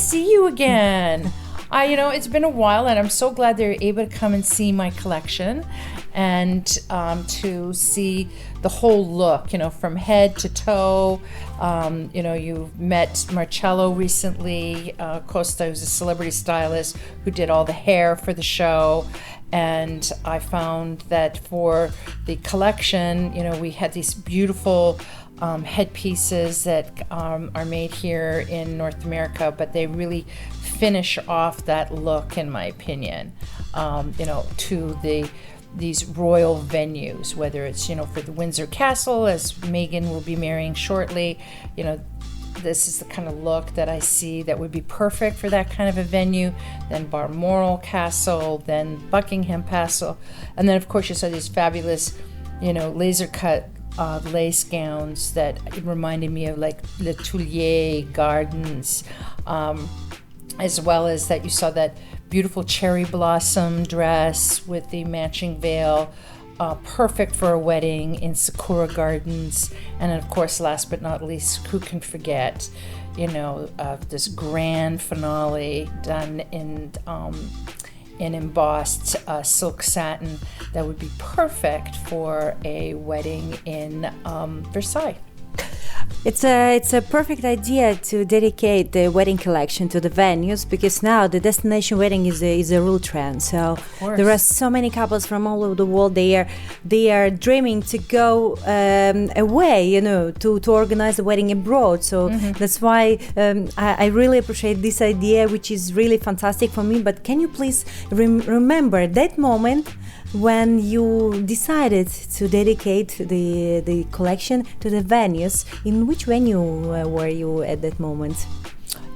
see you again. It's been a while, and I'm so glad they're able to come and see my collection and to see the whole look, from head to toe. You met Marcello recently, Costa, who's a celebrity stylist who did all the hair for the show. And I found that for the collection, we had these beautiful headpieces that are made here in North America, but they really finish off that look, in my opinion, to these royal venues, whether it's, for the Windsor Castle, as Meghan will be marrying shortly. This is the kind of look that I see that would be perfect for that kind of a venue. Then Balmoral Castle, then Buckingham Castle. And then, of course, you saw these fabulous, laser cut lace gowns that reminded me of like Le Tuileries Gardens, as well as that you saw that beautiful cherry blossom dress with the matching veil, perfect for a wedding in Sakura Gardens. And of course, last but not least, who can forget, this grand finale done in embossed silk satin that would be perfect for a wedding in Versailles. It's a perfect idea to dedicate the wedding collection to the venues, because now the destination wedding is a real trend. So there are so many couples from all over the world. They are dreaming to go away, to organize a wedding abroad. So that's why I really appreciate this idea, which is really fantastic for me. But can you please remember that moment when you decided to dedicate the collection to the venues? In which venue were you at that moment?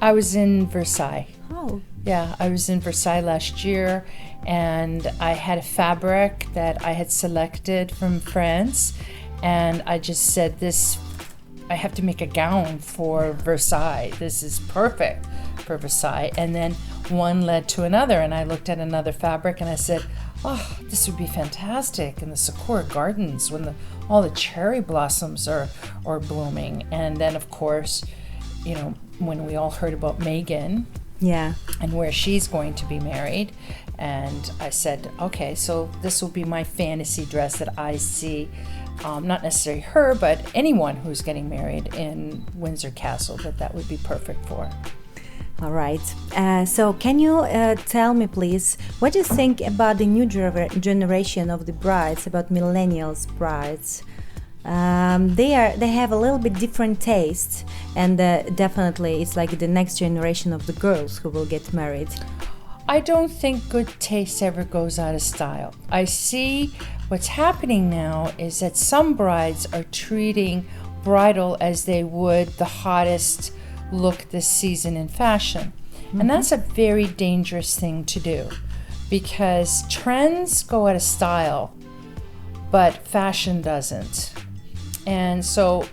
I was in Versailles. Oh. Yeah, I was in Versailles last year, and I had a fabric that I had selected from France, and I just said, I have to make a gown for Versailles. This is perfect for Versailles. And then one led to another, and I looked at another fabric and I said, oh, this would be fantastic in the Sakura Gardens when all the cherry blossoms are blooming. And then, of course, when we all heard about Meghan, and where she's going to be married, and I said, okay, so this will be my fantasy dress that I see, not necessarily her, but anyone who's getting married in Windsor Castle, that would be perfect for. All right. So can you tell me, please, what do you think about the new generation of the brides, about millennials brides? They have a little bit different tastes, and definitely it's like the next generation of the girls who will get married. I don't think good taste ever goes out of style. I see what's happening now is that some brides are treating bridal as they would the hottest look this season in fashion. And that's a very dangerous thing to do, because trends go out of style, but fashion doesn't. And so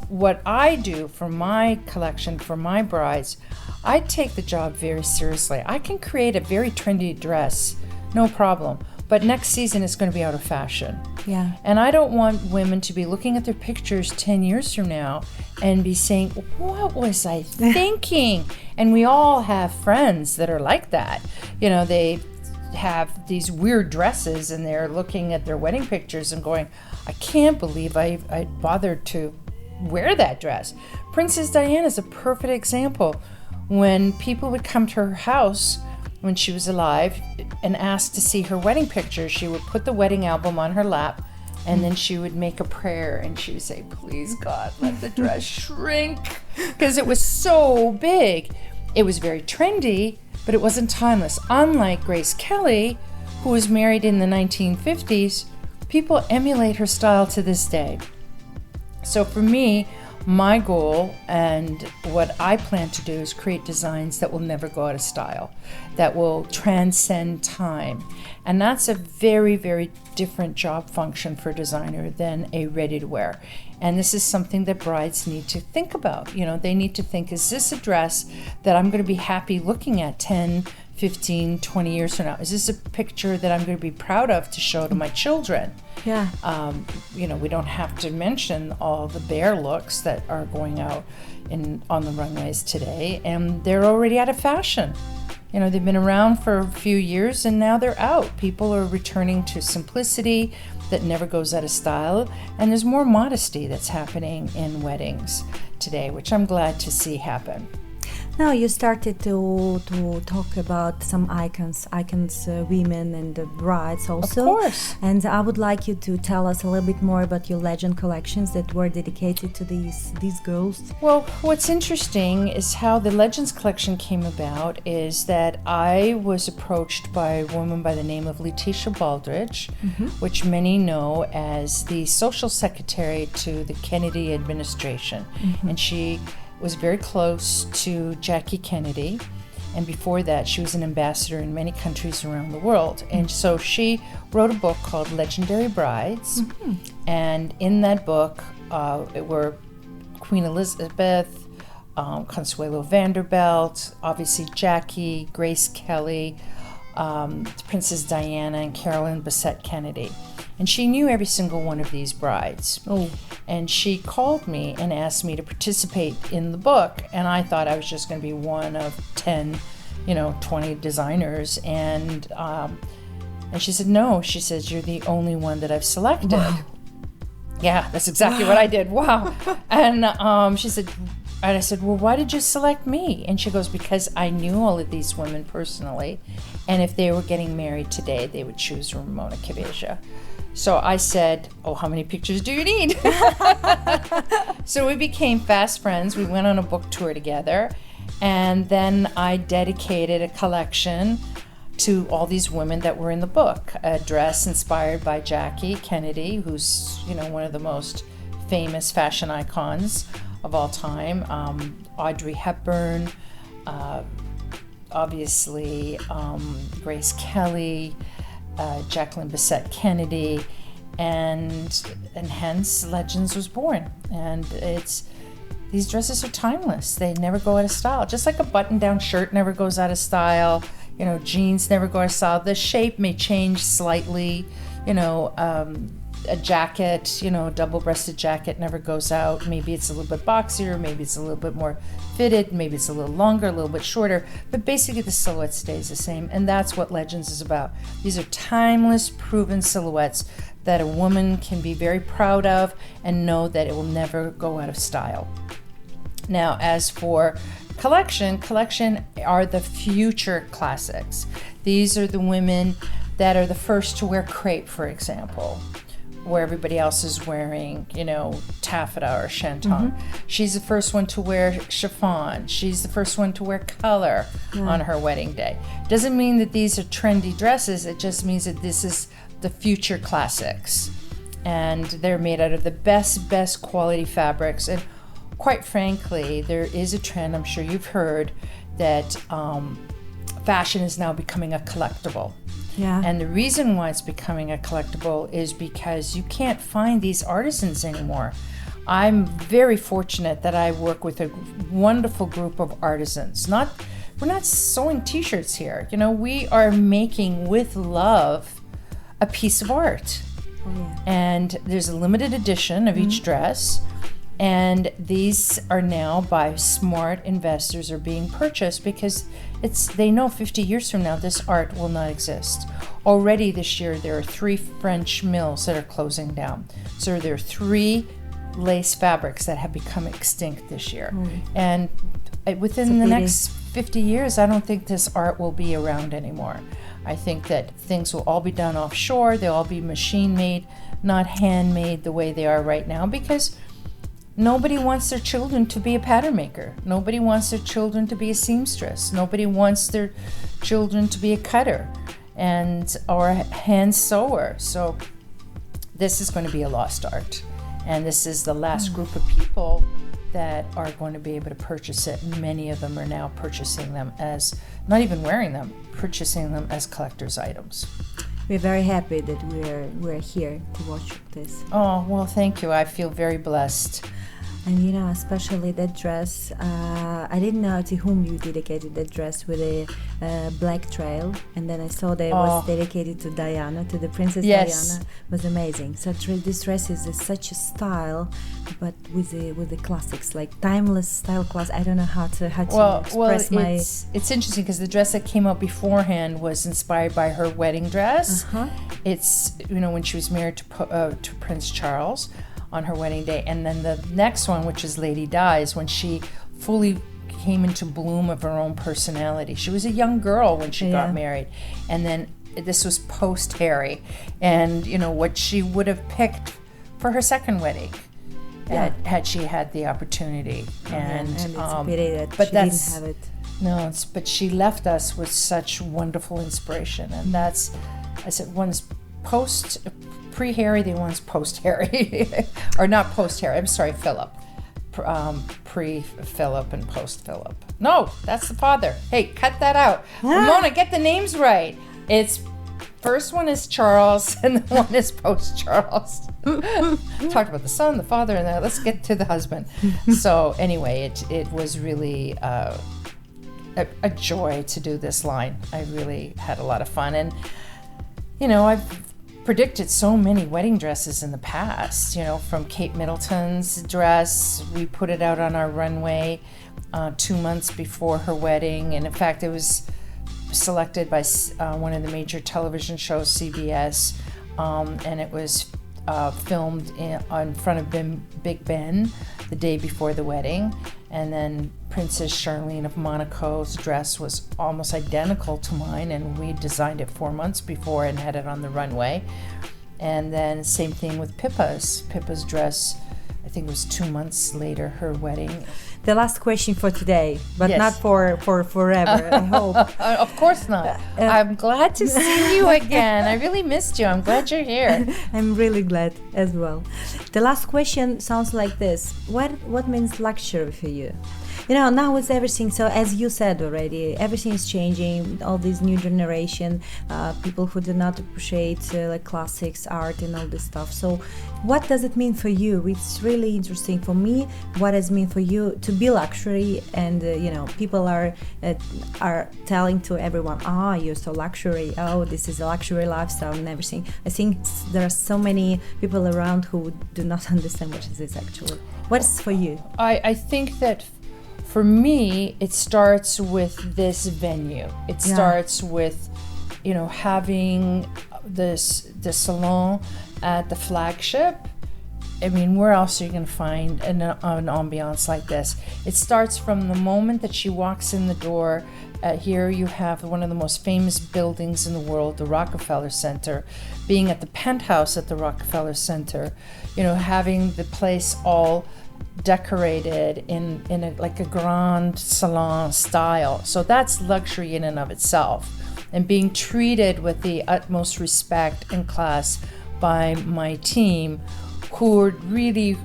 what I do for my collection, for my brides, I take the job very seriously. I can create a very trendy dress, no problem, but next season it's going to be out of fashion. Yeah. And I don't want women to be looking at their pictures 10 years from now and be saying, what was I thinking? And we all have friends that are like that. They have these weird dresses and they're looking at their wedding pictures and going, I can't believe I bothered to wear that dress. Princess Diana is a perfect example. When people would come to her house when she was alive and ask to see her wedding pictures, she would put the wedding album on her lap, and then she would make a prayer and she would say, please God, let the dress shrink, because it was so big. It was very trendy, but it wasn't timeless. Unlike Grace Kelly, who was married in the 1950s, people emulate her style to this day. So for me, my goal and what I plan to do is create designs that will never go out of style, that will transcend time. And that's a very, very different job function for a designer than a ready-to-wear. And this is something that brides need to think about. They need to think, is this a dress that I'm going to be happy looking at 10, 15, 20 years from now? Is this a picture that I'm going to be proud of to show to my children? Yeah. We don't have to mention all the bare looks that are going out on the runways today, and they're already out of fashion. They've been around for a few years and now they're out. People are returning to simplicity that never goes out of style, and there's more modesty that's happening in weddings today, which I'm glad to see happen. Now you started to talk about some icons, women and the brides also. Of course. And I would like you to tell us a little bit more about your legend collections that were dedicated to these girls. Well, what's interesting is how the Legends collection came about is that I was approached by a woman by the name of Letitia Baldridge, which many know as the social secretary to the Kennedy administration. And she was very close to Jackie Kennedy, and before that she was an ambassador in many countries around the world. And so she wrote a book called Legendary Brides, and in that book it were Queen Elizabeth, Consuelo Vanderbilt, obviously Jackie, Grace Kelly, Princess Diana, and Carolyn Bessette Kennedy. And she knew every single one of these brides. And she called me and asked me to participate in the book. And I thought I was just going to be one of 10, 20 designers. And she said, no. She says, you're the only one that I've selected. Wow. Yeah, that's exactly what I did. Wow. And she said, and I said, well, why did you select me? And she goes, because I knew all of these women personally. And if they were getting married today, they would choose Romona Keveza. So I said, oh, how many pictures do you need? So we became fast friends. We went on a book tour together. And then I dedicated a collection to all these women that were in the book. A dress inspired by Jackie Kennedy, who's, one of the most famous fashion icons of all time. Audrey Hepburn, obviously Grace Kelly, Jacqueline Bessette Kennedy, and hence Legends was born. And these dresses are timeless. They never go out of style. Just like a button-down shirt never goes out of style. Jeans never go out of style. The shape may change slightly. A jacket, double-breasted jacket never goes out. Maybe it's a little bit boxier, maybe it's a little bit more fitted, maybe it's a little longer, a little bit shorter, but basically the silhouette stays the same, and that's what Legends is about. These are timeless, proven silhouettes that a woman can be very proud of and know that it will never go out of style. Now, as for collection are the future classics. These are the women that are the first to wear crepe, for example, where everybody else is wearing, taffeta or shantung. She's the first one to wear chiffon. She's the first one to wear color on her wedding day. Doesn't mean that these are trendy dresses. It just means that this is the future classics. And they're made out of the best quality fabrics. And quite frankly, there is a trend, I'm sure you've heard, that fashion is now becoming a collectible. Yeah. And the reason why it's becoming a collectible is because you can't find these artisans anymore. I'm very fortunate that I work with a wonderful group of artisans. We're not sewing t-shirts here. We are making with love a piece of art. Oh, yeah. And there's a limited edition of each dress. And these are now, by smart investors, are being purchased because they know 50 years from now this art will not exist. Already this year there are 3 French mills that are closing down. So there are 3 lace fabrics that have become extinct this year. And within the next 50 years, I don't think this art will be around anymore. I think that things will all be done offshore. They'll all be machine made, not handmade the way they are right now, because nobody wants their children to be a pattern maker. Nobody wants their children to be a seamstress. Nobody wants their children to be a cutter or a hand sewer. So this is going to be a lost art. And this is the last group of people that are going to be able to purchase it. Many of them are now purchasing them as, not even wearing them, purchasing them as collector's items. We're very happy that we're here to watch this. Oh, well, thank you. I feel very blessed. And especially that dress, I didn't know to whom you dedicated that dress with a black trail, and then I saw that it was dedicated to Diana, to the Princess Diana. It was amazing. So this dress is such a style, but with the classics, like timeless style class. I don't know how to express my. It's interesting because the dress that came out beforehand was inspired by her wedding dress. It's when she was married to Prince Charles on her wedding day, and then the next one, which is Lady Di, is when she fully came into bloom of her own personality. She was a young girl when she got married, and then this was post Harry, and what she would have picked for her second wedding had she had the opportunity. And it's a pity that but she didn't have it. No, but she left us with such wonderful inspiration, and that's, I said, one's pre-Harry, the one's post-Harry, or not post-Harry. I'm sorry, Philip. Pre-Philip and post-Philip. No, that's the father. Hey, cut that out. Ramona, get the names right. It's first one is Charles, and the one is post-Charles. Talked about the son, the father, and then let's get to the husband. So anyway, it was really a joy to do this line. I really had a lot of fun, and I've predicted so many wedding dresses in the past, from Kate Middleton's dress. We put it out on our runway 2 months before her wedding, and in fact it was selected by one of the major television shows, CBS, and it was filmed in front of Big Ben the day before the wedding. And then Princess Charlene of Monaco's dress was almost identical to mine, and we designed it 4 months before and had it on the runway. And then same thing with Pippa's dress. I think it was 2 months later, her wedding. The last question for today, but not for forever, I hope. Of course not. I'm glad to see you again. I really missed you. I'm glad you're here. I'm really glad as well. The last question sounds like this. What means luxury for you? Now it's everything. So as you said already, everything is changing. All this new generation, people who do not appreciate like classics, art, and all this stuff. So, what does it mean for you? It's really interesting for me. What does it mean for you to be luxury? And people are telling to everyone, you're so luxury. Oh, this is a luxury lifestyle and everything. I think there are so many people around who do not understand what it is actually. What's for you? I think that. For me, it starts with this venue. It starts with, having the salon at the flagship. I mean, where else are you going to find an ambiance like this? It starts from the moment that she walks in the door. Here you have one of the most famous buildings in the world, the Rockefeller Center, being at the penthouse at the Rockefeller Center, having the place all decorated in a grand salon style. So that's luxury in and of itself, and being treated with the utmost respect and class by my team, who are really,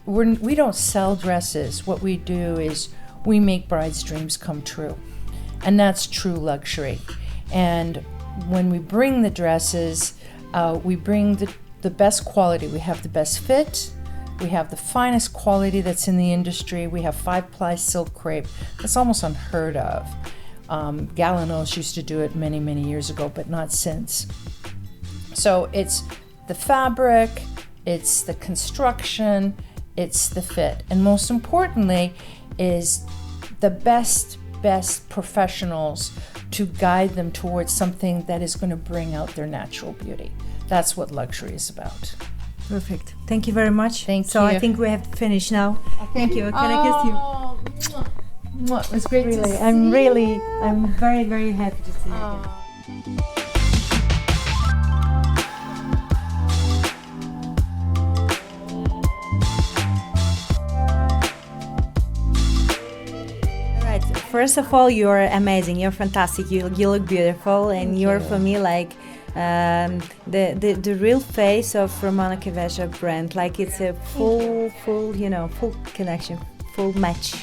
we don't sell dresses. What we do is we make brides' dreams come true, and that's true luxury. And when we bring the dresses, we bring the best quality. We have the best fit. We have the finest quality that's in the industry. We have 5-ply silk crepe. That's almost unheard of. Galanos used to do it many, many years ago, but not since. So it's the fabric, it's the construction, it's the fit. And most importantly is the best professionals to guide them towards something that is going to bring out their natural beauty. That's what luxury is about. Perfect. Thank you very much. Thank you. So I think we have finished now. Thank you. Can I kiss you? It was great really, to see I'm very, very happy to see you. Alright, first of all, you're amazing. You're fantastic. You look beautiful, and you're for me like the real face of Romona Keveza brand. Like it's a full connection, full match.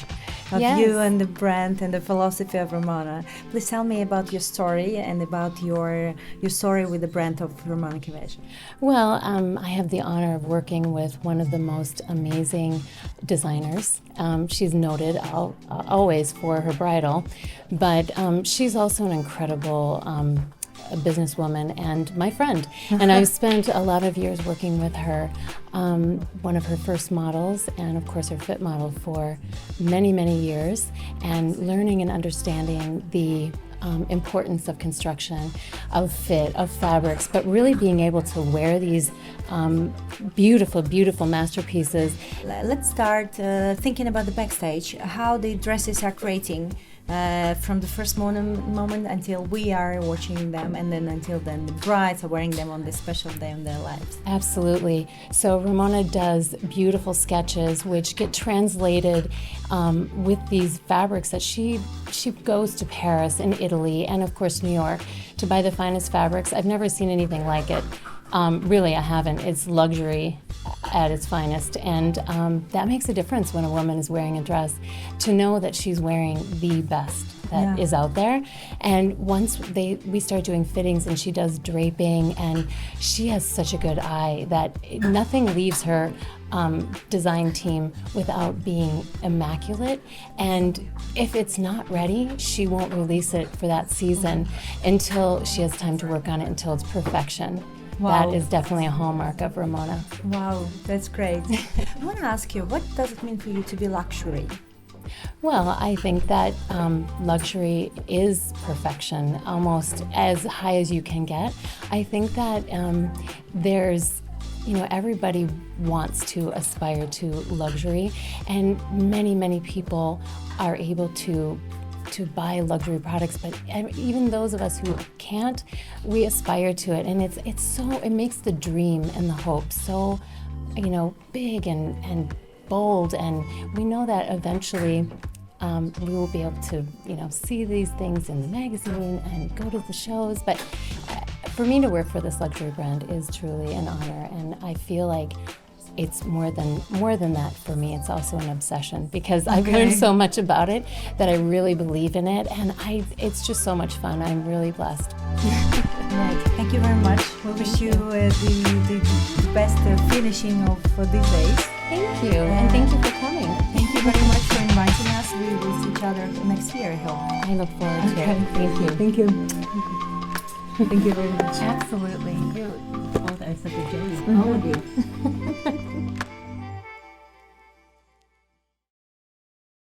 of Yes. you and the brand and the philosophy of Romona. Please tell me about your story and about your story with the brand of Romona Keveza. Well, I have the honor of working with one of the most amazing designers. She's noted always for her bridal, but she's also an incredible a businesswoman and my friend. And I've spent a lot of years working with her, one of her first models, and of course her fit model for many, many years, and learning and understanding the importance of construction, of fit, of fabrics, but really being able to wear these beautiful, beautiful masterpieces. Let's start thinking about the backstage, how the dresses are creating from the first moment until we are watching them, and then until then the brides are wearing them on this special day in their lives. Absolutely. So Romona does beautiful sketches which get translated with these fabrics that she goes to Paris and Italy and of course New York to buy the finest fabrics. I've never seen anything like it. Really, I haven't. It's luxury at its finest, and that makes a difference when a woman is wearing a dress, to know that she's wearing the best that is out there. And once we start doing fittings and she does draping, and she has such a good eye that nothing leaves her design team without being immaculate. And if it's not ready, she won't release it for that season until she has time to work on it, until it's perfection. Wow. That is definitely a hallmark of Romona. Wow, that's great. I want to ask you, what does it mean for you to be luxury? Well, I think that luxury is perfection, almost as high as you can get. I think that there's, everybody wants to aspire to luxury, and many, many people are able to buy luxury products, but even those of us who can't, we aspire to it, and it makes the dream and the hope so, big and bold, and we know that eventually we will be able to, see these things in the magazine and go to the shows. But for me to work for this luxury brand is truly an honor, and I feel like it's more than that for me. It's also an obsession, because I've learned so much about it that I really believe in it, and it's just so much fun. I'm really blessed. Right. Thank you very much. We wish you the best finishing of these days. Thank you, and thank you for coming. Thank you very much for inviting us. We will see each other next year, I hope. I look forward to it. Thank you. Thank you. Thank you very much. Absolutely. You both are such a genius, all of you.